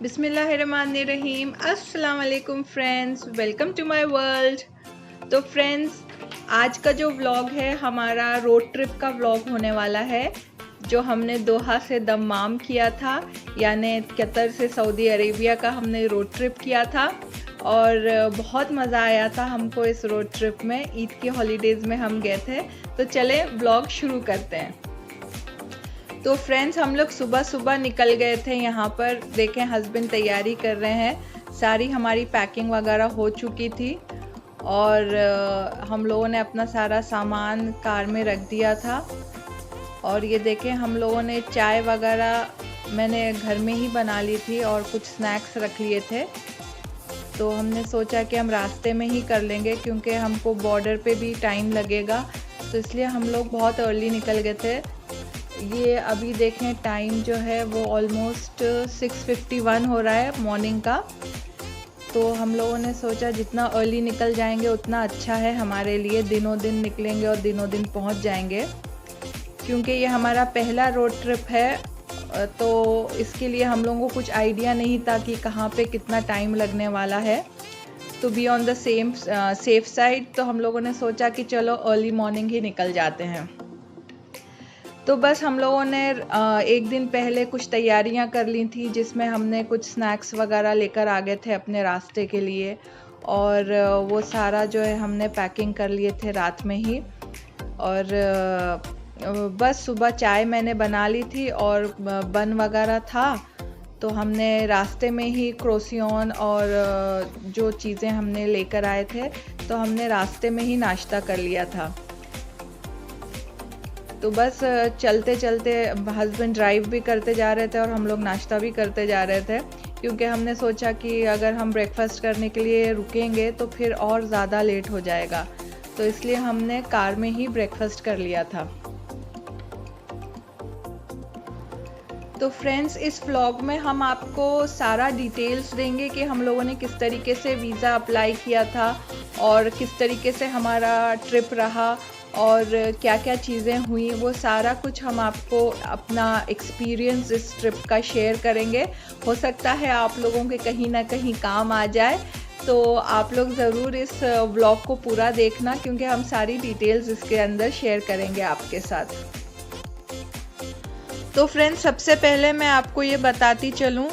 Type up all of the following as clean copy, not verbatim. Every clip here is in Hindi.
बिस्मिल्लाहिर्रहमानिर्रहीम। अस्सलाम वालेकुम friends, welcome to my world. तो फ्रेंड्स, आज का जो व्लॉग है हमारा रोड ट्रिप का व्लॉग होने वाला है, जो हमने दोहा से दम्माम किया था, यानी कतर से सऊदी अरेबिया का हमने रोड ट्रिप किया था और बहुत मज़ा आया था हमको इस रोड ट्रिप में। ईद की हॉलीडेज़ में हम गए थे। तो चले व्लॉग शुरू करते हैं। तो फ्रेंड्स, हम लोग सुबह सुबह निकल गए थे। यहाँ पर देखें, हस्बैंड तैयारी कर रहे हैं। सारी हमारी पैकिंग वगैरह हो चुकी थी और हम लोगों ने अपना सारा सामान कार में रख दिया था। और ये देखें, हम लोगों ने चाय वगैरह मैंने घर में ही बना ली थी और कुछ स्नैक्स रख लिए थे। तो हमने सोचा कि हम रास्ते में ही कर लेंगे, क्योंकि हमको बॉर्डर पे भी टाइम लगेगा, तो इसलिए हम लोग बहुत अर्ली निकल गए थे। ये अभी देखें, टाइम जो है वो ऑलमोस्ट 6:51 हो रहा है मॉर्निंग का। तो हम लोगों ने सोचा जितना अर्ली निकल जाएंगे उतना अच्छा है हमारे लिए। दिनों दिन निकलेंगे और दिनों दिन पहुंच जाएंगे, क्योंकि ये हमारा पहला रोड ट्रिप है। तो इसके लिए हम लोगों को कुछ आइडिया नहीं था कि कहाँ पे कितना टाइम लगने वाला है। तो be on the safe side, तो हम लोगों ने सोचा कि चलो अर्ली मॉर्निंग ही निकल जाते हैं। तो बस हम लोगों ने एक दिन पहले कुछ तैयारियां कर ली थी, जिसमें हमने कुछ स्नैक्स वगैरह लेकर आ गए थे अपने रास्ते के लिए। और वो सारा जो है हमने पैकिंग कर लिए थे रात में ही। और बस सुबह चाय मैंने बना ली थी और बन वगैरह था, तो हमने रास्ते में ही क्रोसियोन और जो चीज़ें हमने लेकर आए थे, तो हमने रास्ते में ही नाश्ता कर लिया था। तो बस चलते चलते हस्बैंड ड्राइव भी करते जा रहे थे और हम लोग नाश्ता भी करते जा रहे थे, क्योंकि हमने सोचा कि अगर हम ब्रेकफास्ट करने के लिए रुकेंगे तो फिर और ज़्यादा लेट हो जाएगा। तो इसलिए हमने कार में ही ब्रेकफास्ट कर लिया था। तो फ्रेंड्स, इस व्लॉग में हम आपको सारा डिटेल्स देंगे कि हम लोगों ने किस तरीके से वीज़ा अप्लाई किया था और किस तरीके से हमारा ट्रिप रहा और क्या क्या चीज़ें हुई। वो सारा कुछ हम आपको अपना एक्सपीरियंस इस ट्रिप का शेयर करेंगे। हो सकता है आप लोगों के कहीं ना कहीं काम आ जाए, तो आप लोग ज़रूर इस व्लॉग को पूरा देखना, क्योंकि हम सारी डिटेल्स इसके अंदर शेयर करेंगे आपके साथ। तो फ्रेंड्स, सबसे पहले मैं आपको ये बताती चलूँ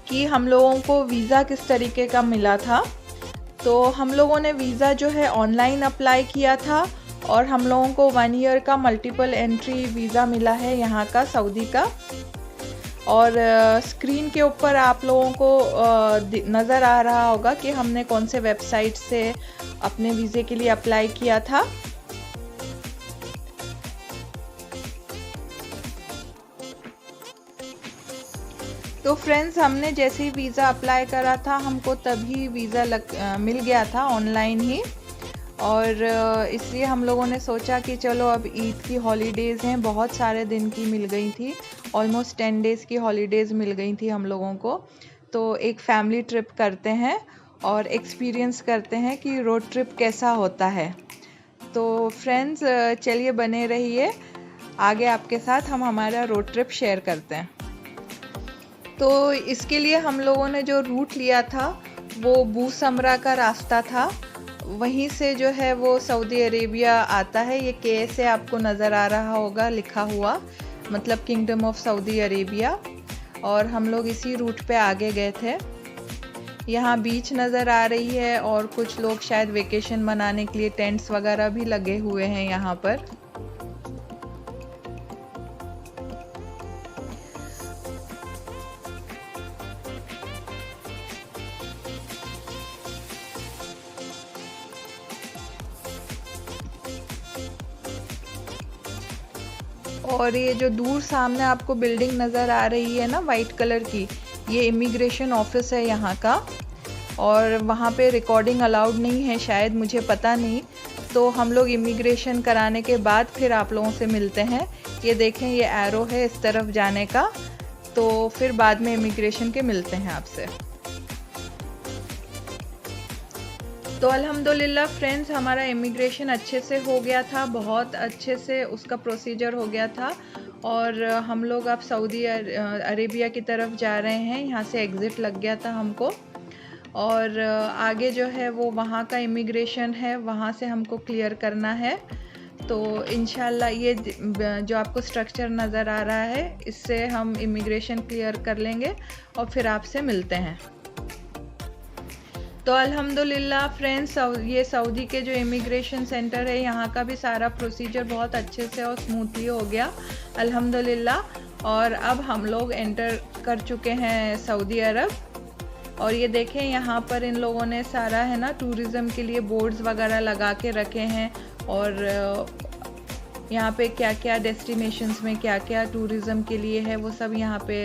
कि हम लोगों को वीज़ा किस तरीके का मिला था। तो हम लोगों ने वीज़ा जो है ऑनलाइन अप्लाई किया था और हम लोगों को 1 ईयर का मल्टीपल एंट्री वीज़ा मिला है यहाँ का, सऊदी का। और स्क्रीन के ऊपर आप लोगों को नज़र आ रहा होगा कि हमने कौन से वेबसाइट से अपने वीज़े के लिए अप्लाई किया था। तो फ्रेंड्स, हमने जैसे ही वीज़ा अप्लाई करा था, हमको तभी वीज़ा मिल गया था ऑनलाइन ही। और इसलिए हम लोगों ने सोचा कि चलो, अब ईद की हॉलीडेज़ हैं, बहुत सारे दिन की मिल गई थी, ऑलमोस्ट 10 डेज़ की हॉलीडेज़ मिल गई थी हम लोगों को। तो एक फैमिली ट्रिप करते हैं और एक्सपीरियंस करते हैं कि रोड ट्रिप कैसा होता है। तो फ्रेंड्स, चलिए बने रहिए, आगे आपके साथ हम हमारा रोड ट्रिप शेयर करते हैं। तो इसके लिए हम लोगों ने जो रूट लिया था वो बू समरा का रास्ता था। वहीं से जो है वो सऊदी अरेबिया आता है। ये के से आपको नज़र आ रहा होगा लिखा हुआ, मतलब किंगडम ऑफ सऊदी अरेबिया। और हम लोग इसी रूट पे आगे गए थे। यहाँ बीच नज़र आ रही है और कुछ लोग शायद वेकेशन मनाने के लिए टेंट्स वगैरह भी लगे हुए हैं यहाँ पर। और ये जो दूर सामने आपको बिल्डिंग नज़र आ रही है ना, वाइट कलर की, ये इमिग्रेशन ऑफिस है यहाँ का। और वहाँ पे रिकॉर्डिंग अलाउड नहीं है शायद, मुझे पता नहीं। तो हम लोग इमिग्रेशन कराने के बाद फिर आप लोगों से मिलते हैं। ये देखें, ये एरो है इस तरफ जाने का, तो फिर बाद में इमिग्रेशन के मिलते हैं आपसे। तो अल्हम्दुलिल्लाह फ्रेंड्स, हमारा इमिग्रेशन अच्छे से हो गया था, बहुत अच्छे से उसका प्रोसीजर हो गया था। और हम लोग अब सऊदी अरेबिया की तरफ जा रहे हैं। यहाँ से एग्ज़िट लग गया था हमको, और आगे जो है वो वहाँ का इमिग्रेशन है, वहाँ से हमको क्लियर करना है। तो इंशाल्लाह ये जो आपको स्ट्रक्चर नज़र आ रहा है, इससे हम इमिग्रेशन क्लियर कर लेंगे और फिर आपसे मिलते हैं। तो अल्हम्दुलिल्लाह फ्रेंड्स, ये सऊदी के जो इमिग्रेशन सेंटर है, यहाँ का भी सारा प्रोसीजर बहुत अच्छे से और स्मूथली हो गया अल्हम्दुलिल्लाह। और अब हम लोग एंटर कर चुके हैं सऊदी अरब। और ये देखें, यहाँ पर इन लोगों ने सारा है ना टूरिज़्म के लिए बोर्ड्स वगैरह लगा के रखे हैं, और यहाँ पे क्या क्या डेस्टिनेशंस में क्या क्या टूरिज़्म के लिए है वो सब यहाँ पे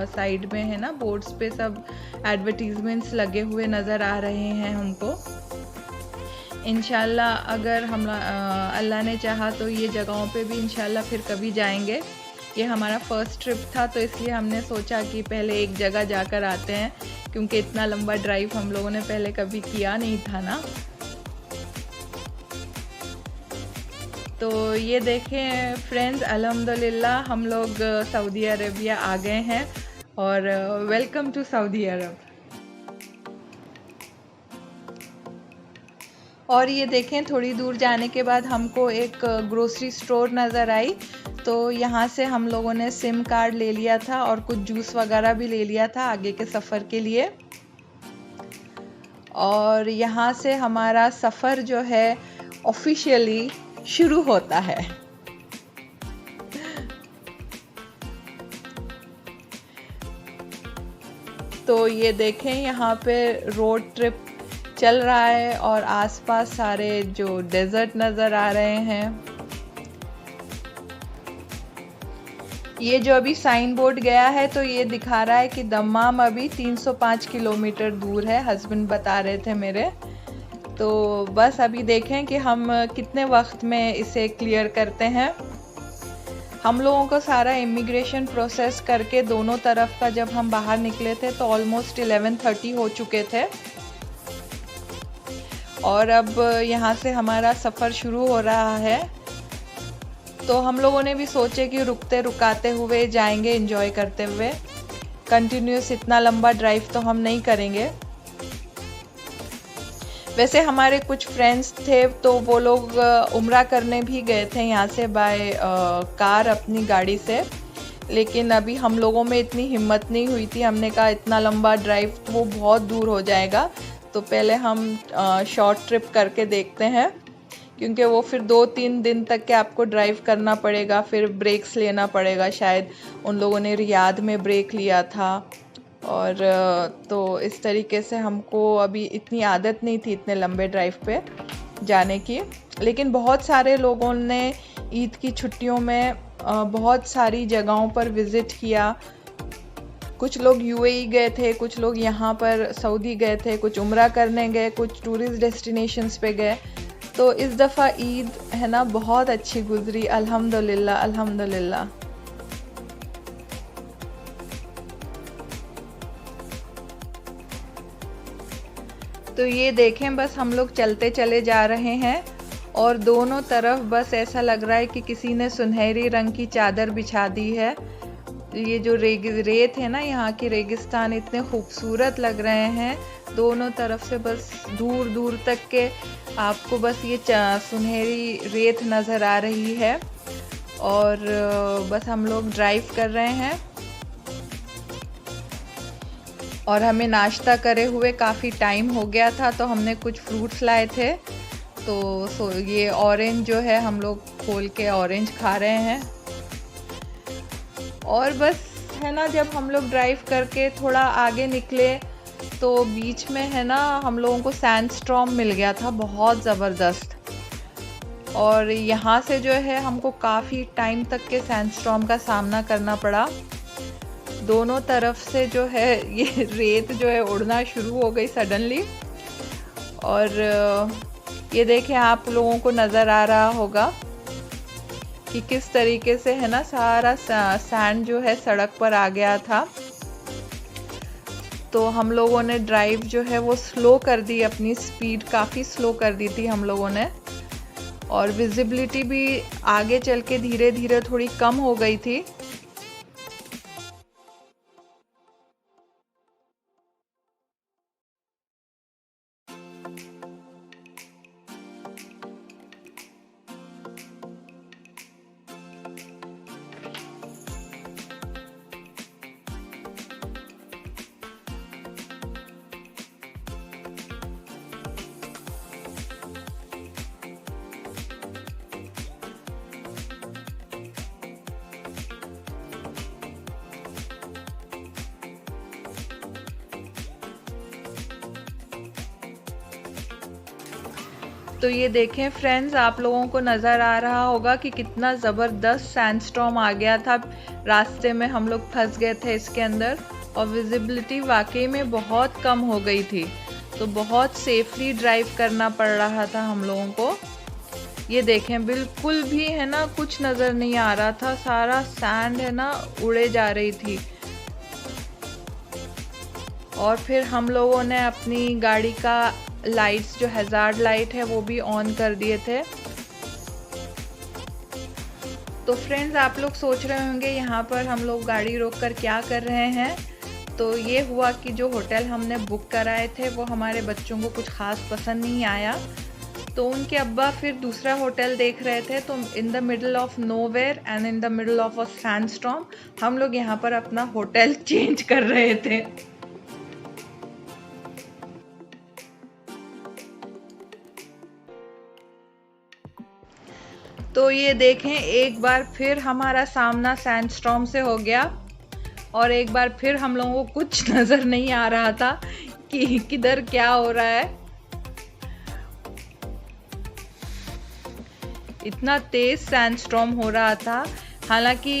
साइड में है ना, बोर्ड्स पे सब एडवर्टीज़मेंट्स लगे हुए नज़र आ रहे हैं हमको। इंशाल्लाह अगर हम अल्लाह ने चाहा तो ये जगहों पे भी इंशाल्लाह फिर कभी जाएंगे। ये हमारा फ़र्स्ट ट्रिप था, तो इसलिए हमने सोचा कि पहले एक जगह जाकर आते हैं, क्योंकि इतना लंबा ड्राइव हम लोगों ने पहले कभी किया नहीं था ना। तो ये देखें फ्रेंड्स, अल्हम्दुलिल्लाह हम लोग सऊदी अरेबिया आ गए हैं, और वेलकम टू सऊदी अरब। और ये देखें, थोड़ी दूर जाने के बाद हमको एक ग्रोसरी स्टोर नज़र आई। तो यहाँ से हम लोगों ने सिम कार्ड ले लिया था और कुछ जूस वगैरह भी ले लिया था आगे के सफ़र के लिए। और यहाँ से हमारा सफ़र जो है ऑफिशियली शुरू होता है। तो ये देखें, यहाँ पे रोड ट्रिप चल रहा है और आसपास सारे जो डेजर्ट नज़र आ रहे हैं। ये जो अभी साइन बोर्ड गया है, तो ये दिखा रहा है कि दम्माम अभी 305 किलोमीटर दूर है, हस्बैंड बता रहे थे मेरे। तो बस अभी देखें कि हम कितने वक्त में इसे क्लियर करते हैं। हम लोगों को सारा इमिग्रेशन प्रोसेस करके दोनों तरफ का जब हम बाहर निकले थे तो ऑलमोस्ट 11:30 हो चुके थे, और अब यहाँ से हमारा सफ़र शुरू हो रहा है। तो हम लोगों ने भी सोचे कि रुकते रुकाते हुए जाएंगे, एंजॉय करते हुए। कंटिन्यूस इतना लंबा ड्राइव तो हम नहीं करेंगे। वैसे हमारे कुछ फ्रेंड्स थे, तो वो लोग उम्रा करने भी गए थे यहाँ से बाय कार अपनी गाड़ी से, लेकिन अभी हम लोगों में इतनी हिम्मत नहीं हुई थी। हमने कहा इतना लंबा ड्राइव तो वो बहुत दूर हो जाएगा, तो पहले हम शॉर्ट ट्रिप करके देखते हैं, क्योंकि वो फिर 2-3 दिन तक के आपको ड्राइव करना पड़ेगा, फिर ब्रेक्स लेना पड़ेगा। शायद उन लोगों ने रियाद में ब्रेक लिया था, और तो इस तरीके से हमको अभी इतनी आदत नहीं थी इतने लंबे ड्राइव पे जाने की। लेकिन बहुत सारे लोगों ने ईद की छुट्टियों में बहुत सारी जगहों पर विज़िट किया। कुछ लोग यूएई गए थे, कुछ लोग यहाँ पर सऊदी गए थे, कुछ उम्रा करने गए, कुछ टूरिस्ट डेस्टिनेशंस पे गए। तो इस दफ़ा ईद है ना बहुत अच्छी गुजरी, अल्हम्दुलिल्लाह अल्हम्दुलिल्लाह। तो ये देखें, बस हम लोग चलते चले जा रहे हैं, और दोनों तरफ बस ऐसा लग रहा है कि किसी ने सुनहरी रंग की चादर बिछा दी है। ये जो रेत है ना, यहाँ की रेगिस्तान इतने खूबसूरत लग रहे हैं। दोनों तरफ से बस दूर दूर तक के आपको बस ये सुनहरी रेत नज़र आ रही है, और बस हम लोग ड्राइव कर रहे हैं। और हमें नाश्ता करे हुए काफ़ी टाइम हो गया था, तो हमने कुछ फ्रूट्स लाए थे। तो ये ऑरेंज जो है हम लोग खोल के ऑरेंज खा रहे हैं। और बस है ना, जब हम लोग ड्राइव करके थोड़ा आगे निकले तो बीच में है ना हम लोगों को सैंडस्टॉर्म मिल गया था, बहुत ज़बरदस्त। और यहाँ से जो है हमको काफ़ी टाइम तक के सैंडस्टॉर्म का सामना करना पड़ा। दोनों तरफ से जो है ये रेत जो है उड़ना शुरू हो गई सडनली। और ये देखें, आप लोगों को नज़र आ रहा होगा कि किस तरीके से है ना सारा सैंड जो है सड़क पर आ गया था। तो हम लोगों ने ड्राइव जो है वो स्लो कर दी, अपनी स्पीड काफ़ी स्लो कर दी थी हम लोगों ने। और विजिबिलिटी भी आगे चल के धीरे धीरे थोड़ी कम हो गई थी। तो ये देखें फ्रेंड्स, आप लोगों को नज़र आ रहा होगा कि कितना ज़बरदस्त सैंडस्टॉर्म आ गया था। रास्ते में हम लोग फंस गए थे इसके अंदर और विजिबिलिटी वाकई में बहुत कम हो गई थी, तो बहुत सेफली ड्राइव करना पड़ रहा था हम लोगों को। ये देखें, बिल्कुल भी है ना कुछ नज़र नहीं आ रहा था, सारा सैंड है ना उड़े जा रही थी। और फिर हम लोगों ने अपनी गाड़ी का लाइट्स, जो हैजार्ड लाइट है, वो भी ऑन कर दिए थे। तो फ्रेंड्स, आप लोग सोच रहे होंगे यहाँ पर हम लोग गाड़ी रोक कर क्या कर रहे हैं। तो ये हुआ कि जो होटल हमने बुक कराए थे वो हमारे बच्चों को कुछ ख़ास पसंद नहीं आया, तो उनके अब्बा फिर दूसरा होटल देख रहे थे। तो in the middle of nowhere and in the middle of a sandstorm हम लोग यहाँ पर अपना होटल चेंज कर रहे थे। तो ये देखें, एक बार फिर हमारा सामना सैंडस्टॉर्म से हो गया और एक बार फिर हम लोगों को कुछ नज़र नहीं आ रहा था कि किधर क्या हो रहा है। इतना तेज सैंडस्टॉर्म हो रहा था। हालांकि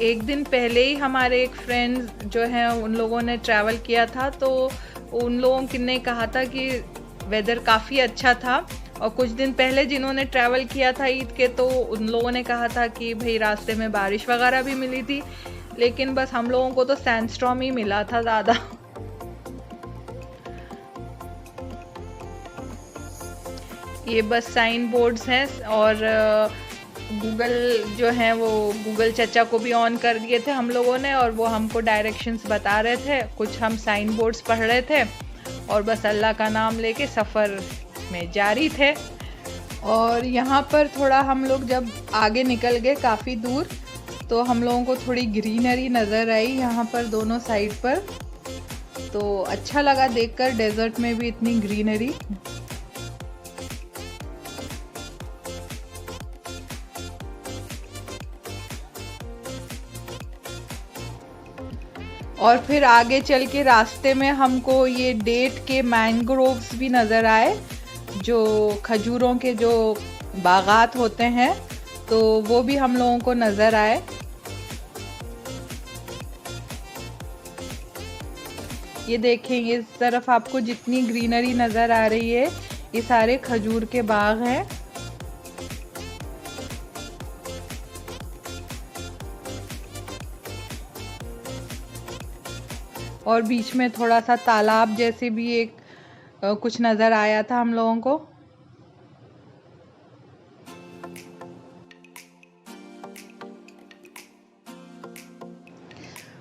एक दिन पहले ही हमारे एक फ्रेंड्स जो हैं उन लोगों ने ट्रैवल किया था, तो उन लोगों ने कहा था कि वेदर काफ़ी अच्छा था। और कुछ दिन पहले जिन्होंने ट्रैवल किया था ईद के, तो उन लोगों ने कहा था कि भाई रास्ते में बारिश वगैरह भी मिली थी, लेकिन बस हम लोगों को तो सैंडस्टॉर्म ही मिला था ज़्यादा। ये बस साइन बोर्ड्स हैं और गूगल जो है वो गूगल चचा को भी ऑन कर दिए थे हम लोगों ने, और वो हमको डायरेक्शंस बता रहे थे। कुछ हम साइन बोर्ड्स पढ़ रहे थे और बस अल्लाह का नाम लेके सफ़र में जारी थे। और यहाँ पर थोड़ा हम लोग जब आगे निकल गए काफ़ी दूर, तो हम लोगों को थोड़ी ग्रीनरी नज़र आई यहाँ पर दोनों साइड पर, तो अच्छा लगा देखकर डेजर्ट में भी इतनी ग्रीनरी। और फिर आगे चल के रास्ते में हमको ये डेट के मैंग्रोव्स भी नज़र आए, जो खजूरों के जो बागात होते हैं, तो वो भी हम लोगों को नज़र आए। ये देखें, इस तरफ आपको जितनी ग्रीनरी नज़र आ रही है ये सारे खजूर के बाग हैं। और बीच में थोड़ा सा तालाब जैसे भी एक कुछ नज़र आया था हम लोगों को।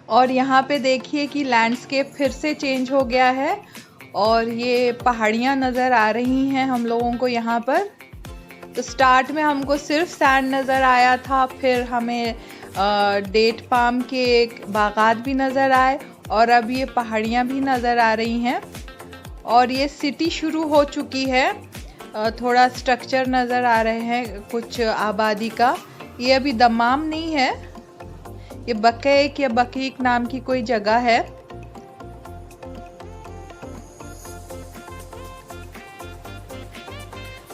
और यहाँ पे देखिए कि लैंडस्केप फिर से चेंज हो गया है और ये पहाड़ियाँ नज़र आ रही हैं हम लोगों को यहाँ पर। तो स्टार्ट में हमको सिर्फ सैंड नज़र आया था, फिर हमें डेट पाम के बागात भी नज़र आए और अब ये पहाड़ियाँ भी नज़र आ रही हैं। और ये सिटी शुरू हो चुकी है, थोड़ा स्ट्रक्चर नज़र आ रहे हैं कुछ आबादी का। ये अभी दमाम नहीं है, ये बकैक या बकीक नाम की कोई जगह है।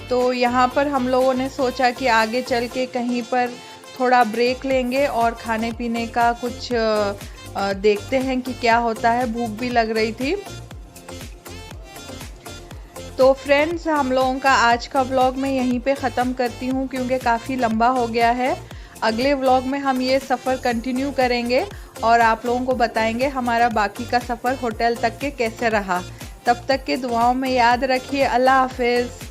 तो यहाँ पर हम लोगों ने सोचा कि आगे चल के कहीं पर थोड़ा ब्रेक लेंगे और खाने पीने का कुछ देखते हैं कि क्या होता है, भूख भी लग रही थी। तो फ्रेंड्स, हम लोगों का आज का व्लॉग मैं यहीं पे ख़त्म करती हूँ क्योंकि काफ़ी लंबा हो गया है। अगले व्लॉग में हम ये सफ़र कंटिन्यू करेंगे और आप लोगों को बताएंगे हमारा बाकी का सफ़र होटल तक के कैसे रहा। तब तक के दुआओं में याद रखिए। अल्लाह हाफिज़।